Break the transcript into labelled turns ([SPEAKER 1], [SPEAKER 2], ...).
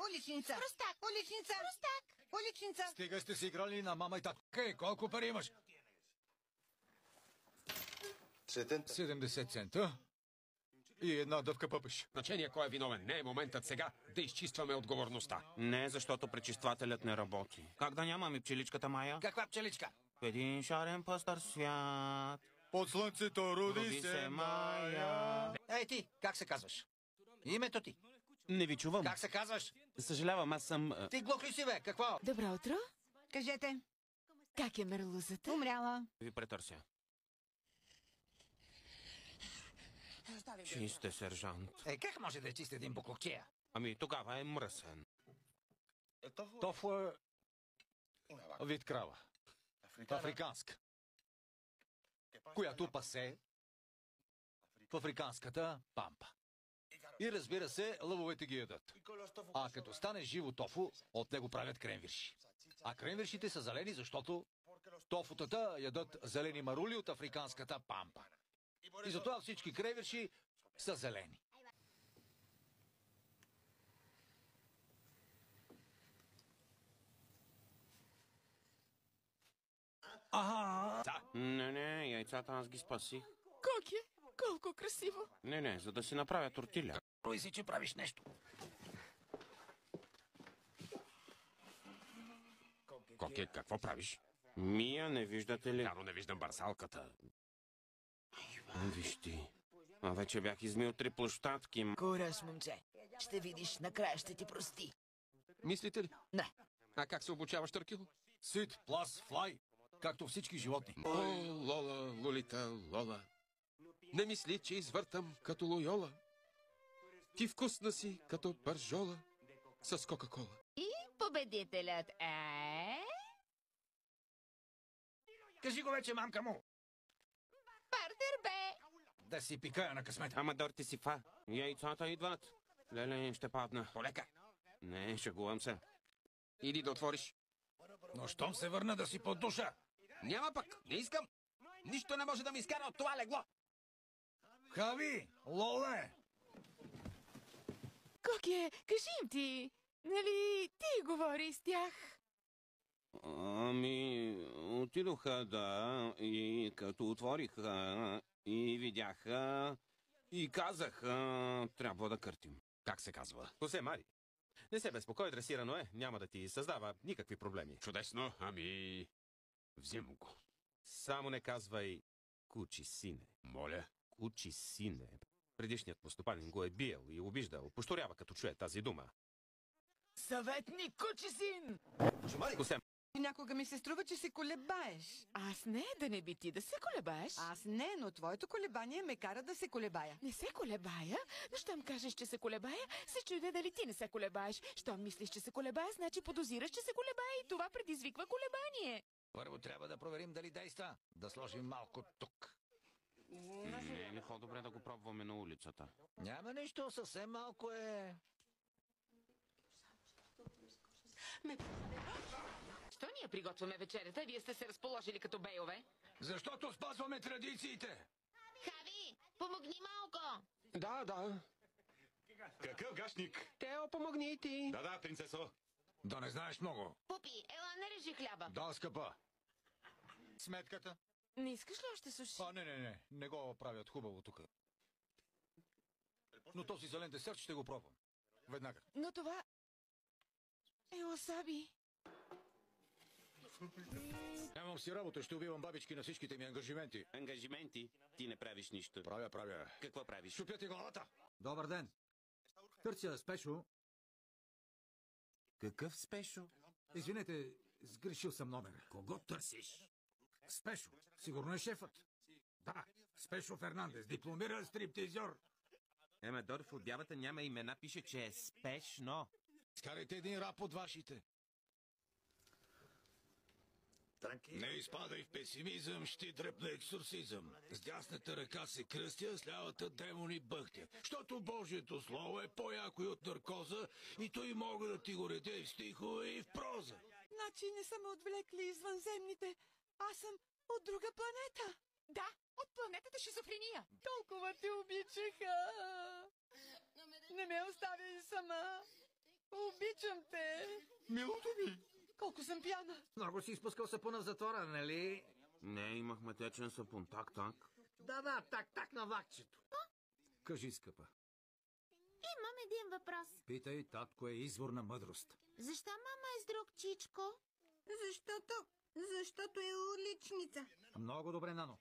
[SPEAKER 1] Уличница.
[SPEAKER 2] Простак.
[SPEAKER 1] Уличница.
[SPEAKER 2] Простак.
[SPEAKER 1] Уличница.
[SPEAKER 3] Стига сте си играли на мама и татко. Колко пари имаш? 70 цента. И една дъвка пъпеш.
[SPEAKER 4] Значение кой е виновен. Не е моментът сега да изчистваме отговорността.
[SPEAKER 5] Не, защото пречиствателят не работи. Как да нямаме пчеличката Майя?
[SPEAKER 3] Каква пчеличка?
[SPEAKER 5] В един шарен пъстър свят.
[SPEAKER 3] Под слънцето роди
[SPEAKER 5] Роди
[SPEAKER 3] се
[SPEAKER 5] се
[SPEAKER 3] Майя.
[SPEAKER 5] Майя.
[SPEAKER 3] Ей ти, как се казваш? Името ти.
[SPEAKER 5] Не ви чувам.
[SPEAKER 3] Как се казваш?
[SPEAKER 5] Съжалявам, аз съм...
[SPEAKER 3] Ти глух ли си, бе? Какво?
[SPEAKER 2] Добро утро.
[SPEAKER 1] Кажете.
[SPEAKER 2] Как е мерлузата?
[SPEAKER 1] Умряла.
[SPEAKER 5] Ви претърся. Чисте, сержант.
[SPEAKER 3] Как може да е чист един буклукчия?
[SPEAKER 5] Ами тогава е мръсен.
[SPEAKER 3] Тофу е вид крава. Африканска. Която пасе в африканската пампа. И разбира се, лъвовете ги ядат. А като стане живо тофу, от него правят кренвирши. А кренвиршите са зелени, защото тофутата ядат зелени марули от африканската пампа. И затова всички кренвирши са зелени.
[SPEAKER 4] Да.
[SPEAKER 5] Не, яйцата аз ги спасих.
[SPEAKER 2] Коки, колко красиво.
[SPEAKER 5] Не, за да си направя тортиля.
[SPEAKER 3] Кой си, че правиш нещо?
[SPEAKER 4] Коки, какво правиш?
[SPEAKER 5] Мия, не виждате ли?
[SPEAKER 4] Яро не виждам барсалката.
[SPEAKER 5] Виж ти. А вече бях измил 3 площадки.
[SPEAKER 6] Кураж, момче. Ще видиш, накрая ще ти прости.
[SPEAKER 4] Мислите ли?
[SPEAKER 6] Не.
[SPEAKER 4] А как се обучаваш, Търкил?
[SPEAKER 3] Сит, плас, флай, както всички животни.
[SPEAKER 4] О, Лола, Лолита, Лола. Не мисли, че извъртам като лойола. Ти вкусна си като бържола с Кока-кола.
[SPEAKER 2] И победителят е...
[SPEAKER 3] Кажи го вече, мамка му.
[SPEAKER 2] Партер бе.
[SPEAKER 3] Да си пикая на късмета.
[SPEAKER 5] Ама ти си фа. Яйцата идват. Леле, ще падна.
[SPEAKER 4] Полека.
[SPEAKER 5] Не, шегувам се.
[SPEAKER 4] Иди да отвориш.
[SPEAKER 3] Но щом се върна да си под душа.
[SPEAKER 4] Няма пък. Не искам. Нищо не може да ми изкара от това легло.
[SPEAKER 3] Хави, Лоле!
[SPEAKER 2] Коки, кажи им ти. Нали ти говори с тях?
[SPEAKER 5] Ами, отидоха, да, и като отвориха и видяха и казаха, трябва да къртим.
[SPEAKER 4] Как се казва?
[SPEAKER 7] Хосе Мари. Не се безпокой, дресирано е. Няма да ти създава никакви проблеми.
[SPEAKER 4] Чудесно. Ами... Взем го.
[SPEAKER 7] Само не казвай кучи сине.
[SPEAKER 4] Моля.
[SPEAKER 7] Кучи сине. Предишният постопанин го е биел и обиждал. Пошторява, като чуе тази дума.
[SPEAKER 6] Съветник Кучисин!
[SPEAKER 7] Хосе,
[SPEAKER 1] Някога ми се струва, че се колебаеш.
[SPEAKER 2] Аз не, да не би ти да се колебаеш.
[SPEAKER 1] Аз не, но твоето колебание ме кара да се колебая.
[SPEAKER 2] Не се колебая, но щом кажеш, че се колебая, се чудя дали ти не се колебаеш. Щом мислиш, че се колебая, значи подозираш, че се колебая и това предизвиква колебание.
[SPEAKER 3] Първо трябва да проверим дали действа. Да сложим малко тук.
[SPEAKER 5] Не е ли по-добре да го пробваме на улицата?
[SPEAKER 3] Няма нищо, съвсем малко е.
[SPEAKER 2] Що ние приготвяме вечерята? Вие сте се разположили като бейове?
[SPEAKER 3] Защото спазваме традициите.
[SPEAKER 2] Хави, помогни малко.
[SPEAKER 4] Да.
[SPEAKER 8] Какъв гашник?
[SPEAKER 4] Тео, помогни и ти.
[SPEAKER 8] Да, принцесо.
[SPEAKER 3] Да не знаеш много.
[SPEAKER 2] Пупи, ела, нарежи хляба.
[SPEAKER 3] Да, скъпа. Сметката?
[SPEAKER 2] Не искаш ли още суши?
[SPEAKER 3] Не. Не го правят хубаво тук. Но този зелен десерт ще го пробвам. Веднага.
[SPEAKER 2] Но това е осаби.
[SPEAKER 3] Нямам си работа, ще убивам бабички на всичките ми ангажименти.
[SPEAKER 5] Ангажименти? Ти не правиш нищо.
[SPEAKER 3] Правя.
[SPEAKER 5] Какво правиш?
[SPEAKER 3] Шупя ти главата.
[SPEAKER 9] Добър ден. Търся спешо.
[SPEAKER 5] Какъв спешо?
[SPEAKER 9] Извинете, сгрешил съм номер.
[SPEAKER 7] Кого търсиш?
[SPEAKER 9] Спешо. Сигурно е шефът. Да, Спешо Фернандес, дипломиран стриптизьор.
[SPEAKER 7] Долу в обявата няма имена, пише, че е спешно.
[SPEAKER 3] Скарайте един рап от вашите. Не изпадай в песимизъм, ще дръпна екзорсизъм. С дясната ръка се кръстя, с лявата демони бъхтя. Щото Божието слово е по-яко и от наркоза, и той мога да ти го редя и в стихове, и в проза.
[SPEAKER 1] Значи не са ме отвлекли извънземните. Аз съм от друга планета.
[SPEAKER 2] Да, от планетата шизофрения.
[SPEAKER 1] Толкова те обичаха. Не ме остави сама. Обичам Обичам те.
[SPEAKER 8] Милото ми!
[SPEAKER 1] Колко съм пияна.
[SPEAKER 9] Много си изпускал сапуна в затвора, нали?
[SPEAKER 5] Не, имахме течен сапун. Так.
[SPEAKER 9] Да, так на вакчето. Кажи, скъпа.
[SPEAKER 10] Имам един въпрос.
[SPEAKER 9] Питай, татко е извор на мъдрост.
[SPEAKER 10] Защо мама е с друг чичко?
[SPEAKER 11] Защото е уличница.
[SPEAKER 9] Много добре, Нано.